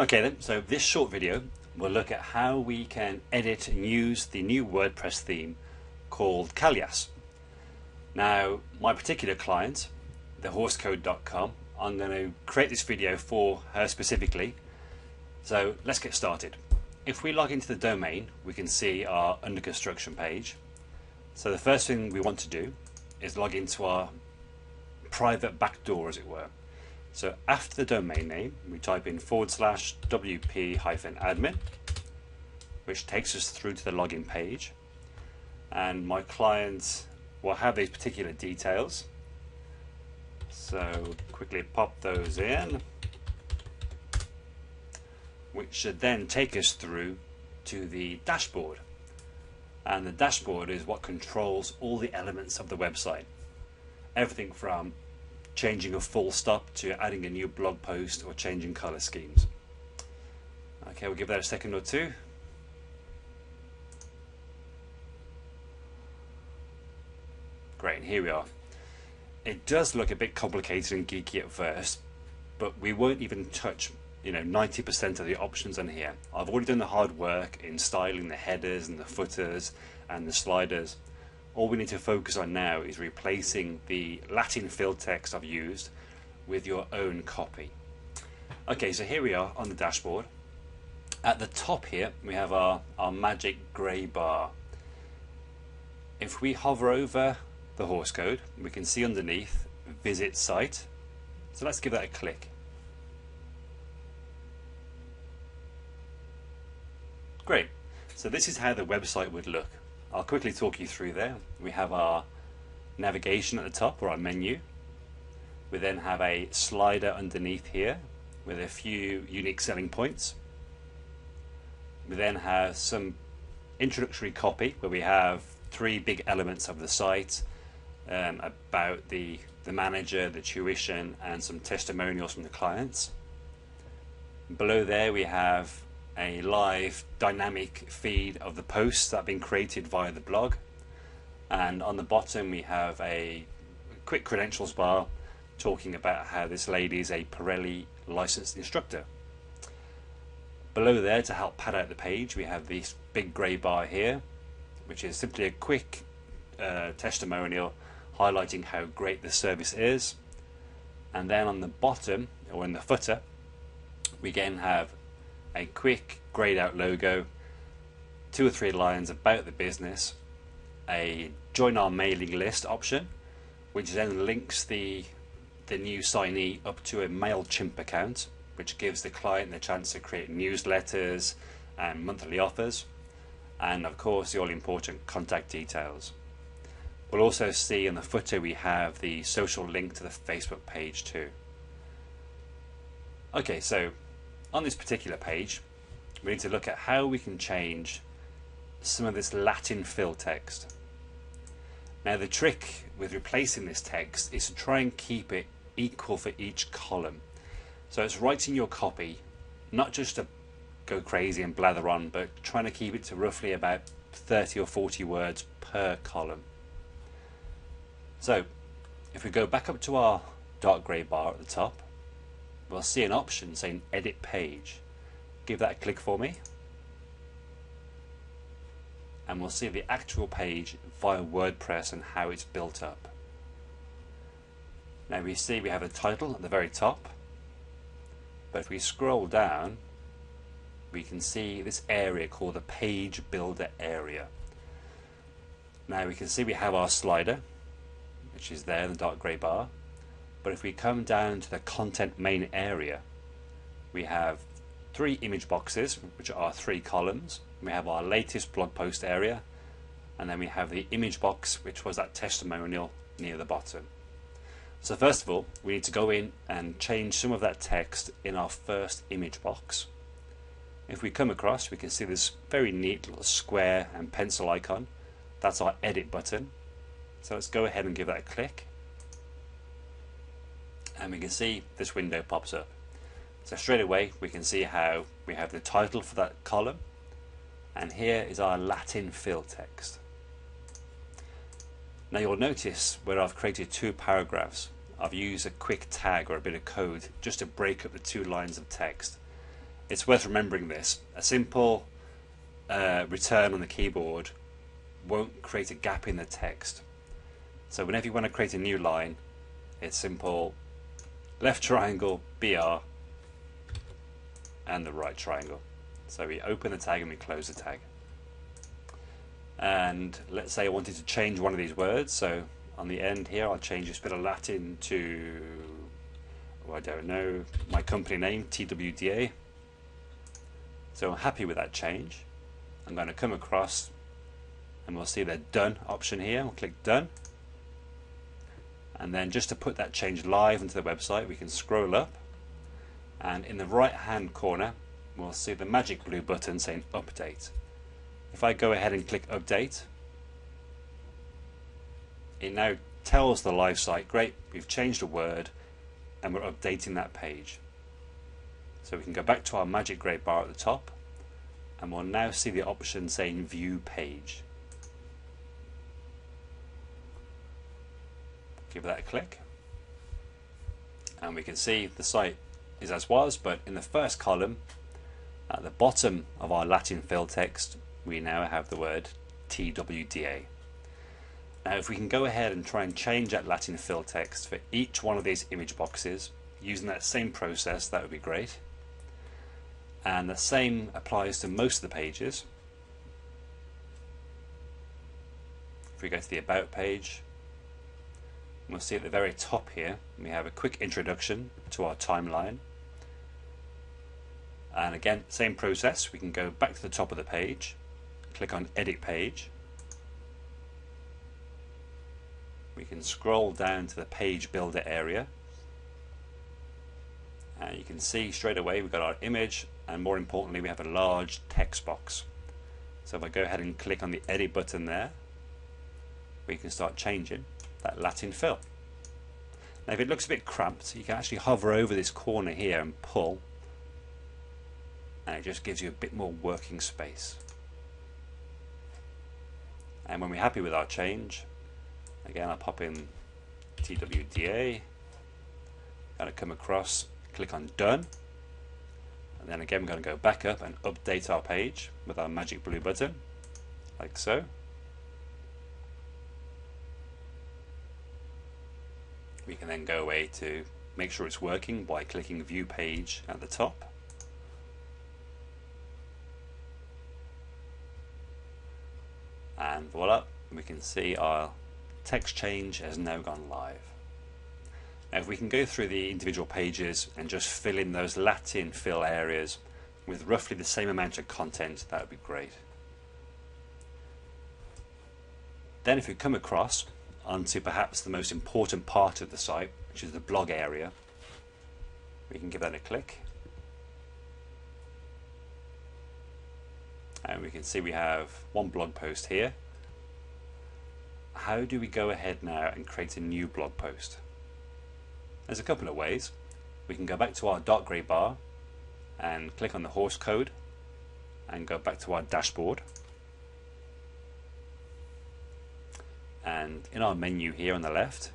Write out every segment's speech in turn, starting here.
Okay then, so this short video will look at how we can edit and use the new WordPress theme called Kallyas. Now, my particular client, thehorsecode.com, I'm going to create this video for her specifically. So let's get started. If we log into the domain, we can see our under construction page. So the first thing we want to do is log into our private backdoor, as it were. So after the domain name, we type in /wp-admin, which takes us through to the login page. And my client will have these particular details. So quickly pop those in, which should then take us through to the dashboard. And the dashboard is what controls all the elements of the website. Everything from changing a full stop to adding a new blog post or changing color schemes. Okay, we'll give that a second or two. Great, here we are. It does look a bit complicated and geeky at first, but we won't even touch 90% of the options on here. I've already done the hard work in styling the headers and the footers and the sliders. All we need to focus on now is replacing the Latin fill text I've used with your own copy. Okay, so here we are on the dashboard. At the top here we have our magic grey bar. If we hover over the horse code, we can see underneath visit site. So let's give that a click. Great, so this is how the website would look. I'll quickly talk you through there. We have our navigation at the top, or our menu. We then have a slider underneath here with a few unique selling points. We then have some introductory copy where we have three big elements of the site, about the manager, the tuition, and some testimonials from the clients. Below there we have a live dynamic feed of the posts that have been created via the blog, and on the bottom we have a quick credentials bar talking about how this lady is a Pirelli licensed instructor. Below there, to help pad out the page, we have this big grey bar here, which is simply a quick testimonial highlighting how great the service is. And then on the bottom, or in the footer, we again have a quick grayed out logo, 2 or 3 lines about the business, a join our mailing list option, which then links the new signee up to a MailChimp account, which gives the client the chance to create newsletters and monthly offers, and of course the all important contact details. We'll also see in the footer we have the social link to the Facebook page too. Okay, so on this particular page, we need to look at how we can change some of this Latin fill text. Now, the trick with replacing this text is to try and keep it equal for each column. So it's writing your copy, not just to go crazy and blather on, but trying to keep it to roughly about 30 or 40 words per column. So if we go back up to our dark grey bar at the top, we'll see an option saying edit page. Give that a click for me, and we'll see the actual page via WordPress and how it's built up. Now we see we have a title at the very top, but if we scroll down we can see this area called the page builder area. Now we can see we have our slider, which is there in the dark grey bar. But if we come down to the content main area, we have 3 image boxes, which are 3 columns. We have our latest blog post area, and then we have the image box, which was that testimonial near the bottom. So first of all, we need to go in and change some of that text in our first image box. If we come across, we can see this very neat little square and pencil icon. That's our edit button. So let's go ahead and give that a click. And we can see this window pops up. So straight away we can see how we have the title for that column, and here is our Latin fill text. Now you'll notice where I've created 2 paragraphs, I've used a quick tag or a bit of code just to break up the 2 lines of text. it's worth remembering this. A simple return on the keyboard won't create a gap in the text. So whenever you want to create a new line, it's simple left triangle, BR, and the right triangle. So we open the tag and we close the tag. And let's say I wanted to change one of these words, so on the end here I'll change this bit of Latin to, oh, I don't know, my company name, TWDA. So I'm happy with that change. I'm going to come across and we'll see the done option here. We'll click done. And then just to put that change live into the website, we can scroll up, and in the right hand corner we'll see the magic blue button saying update. If I go ahead and click update, it now tells the live site, great, we've changed a word and we're updating that page. So we can go back to our magic grey bar at the top, and we'll now see the option saying view page. Give that a click, and we can see the site is as was, but in the first column at the bottom of our Latin fill text we now have the word TWDA. Now if we can go ahead and try and change that Latin fill text for each one of these image boxes using that same process, that would be great. And the same applies to most of the pages. If we go to the About page, we'll see at the very top here we have a quick introduction to our timeline. And again, same process, we can go back to the top of the page, click on Edit Page. We can scroll down to the Page Builder area, and you can see straight away we've got our image, and more importantly we have a large text box. So if I go ahead and click on the Edit button there, we can start changing that Latin fill. Now if it looks a bit cramped, you can actually hover over this corner here and pull, and it just gives you a bit more working space. And when we're happy with our change, again I'll pop in TWDA, going to come across, click on done, and then again we're going to go back up and update our page with our magic blue button, like so. We can then go away to make sure it's working by clicking view page at the top. And voila, we can see our text change has now gone live. Now if we can go through the individual pages and just fill in those Latin fill areas with roughly the same amount of content, that would be great. Then if we come across onto perhaps the most important part of the site, which is the blog area, we can give that a click. And we can see we have one blog post here. How do we go ahead now and create a new blog post? There's a couple of ways. We can go back to our dark grey bar and click on the horse code and go back to our dashboard. And in our menu here on the left,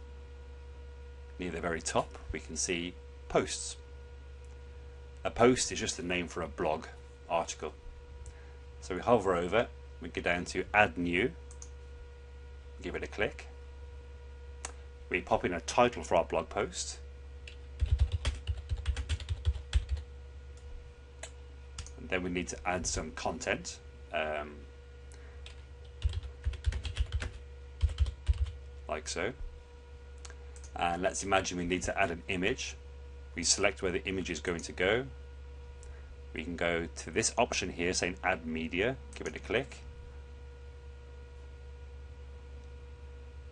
near the very top, we can see posts. A post is just the name for a blog article. So we hover over, we go down to add new, give it a click. We pop in a title for our blog post. And then we need to add some content. Like so. And let's imagine we need to add an image. We select where the image is going to go. We can go to this option here saying add media, give it a click.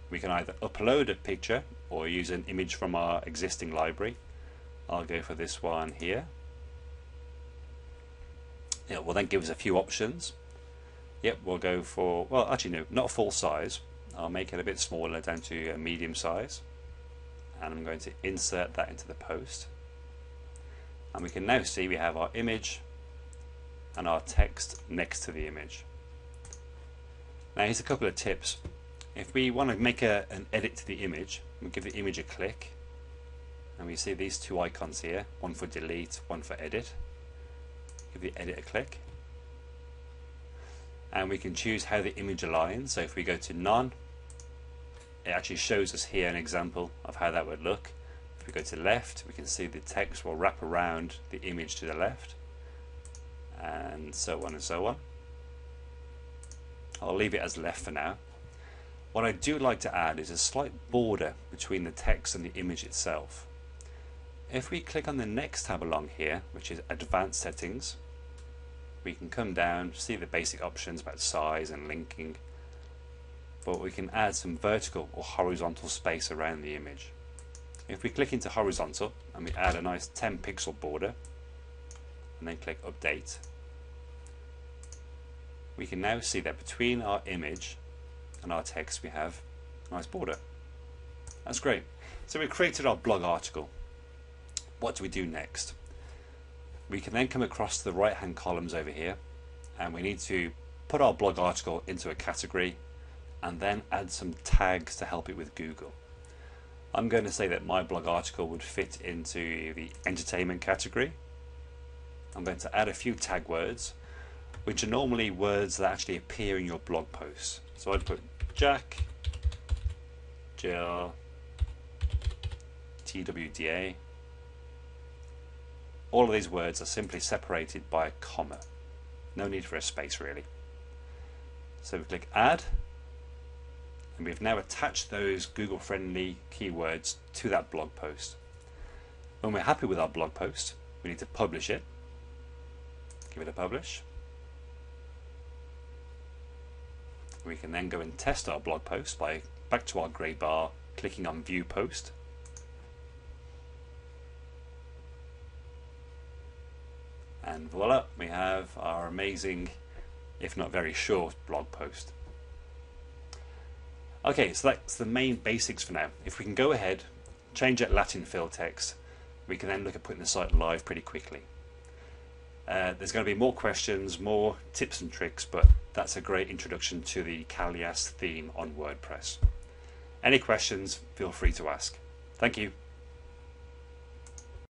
We can either upload a picture or use an image from our existing library. I'll go for this one here. It will then give us a few options. Yep, we'll go for, well actually no, not full size. I'll make it a bit smaller down to a medium size. And I'm going to insert that into the post. And we can now see we have our image and our text next to the image. Now here's a couple of tips. If we want to make an edit to the image, we give the image a click, and we see these two icons here, one for delete, one for edit. Give the edit a click. And we can choose how the image aligns. So if we go to none, it actually shows us here an example of how that would look. If we go to left, we can see the text will wrap around the image to the left, and so on and so on. I'll leave it as left for now. What I do like to add is a slight border between the text and the image itself. If we click on the next tab along here, which is Advanced Settings, we can come down, see the basic options about size and linking, but we can add some vertical or horizontal space around the image. If we click into horizontal and we add a nice 10 pixel border and then click Update, we can now see that between our image and our text we have a nice border. That's great. So we created our blog article. What do we do next? We can then come across the right hand columns over here, and we need to put our blog article into a category and then add some tags to help it with Google. I'm going to say that my blog article would fit into the entertainment category. I'm going to add a few tag words, which are normally words that actually appear in your blog posts. So I'd put Jack, Jill, TWDA. All of these words are simply separated by a comma. No need for a space really. So we click Add, and we've now attached those Google friendly keywords to that blog post. When we're happy with our blog post, we need to publish it. Give it a publish. We can then go and test our blog post by back to our grey bar, clicking on View Post. And voila, we have our amazing, if not very short, blog post. Okay, so that's the main basics for now. If we can go ahead, change that Latin fill text, we can then look at putting the site live pretty quickly. There's going to be more questions, more tips and tricks, but that's a great introduction to the kallyas theme on WordPress. Any questions, feel free to ask. Thank you.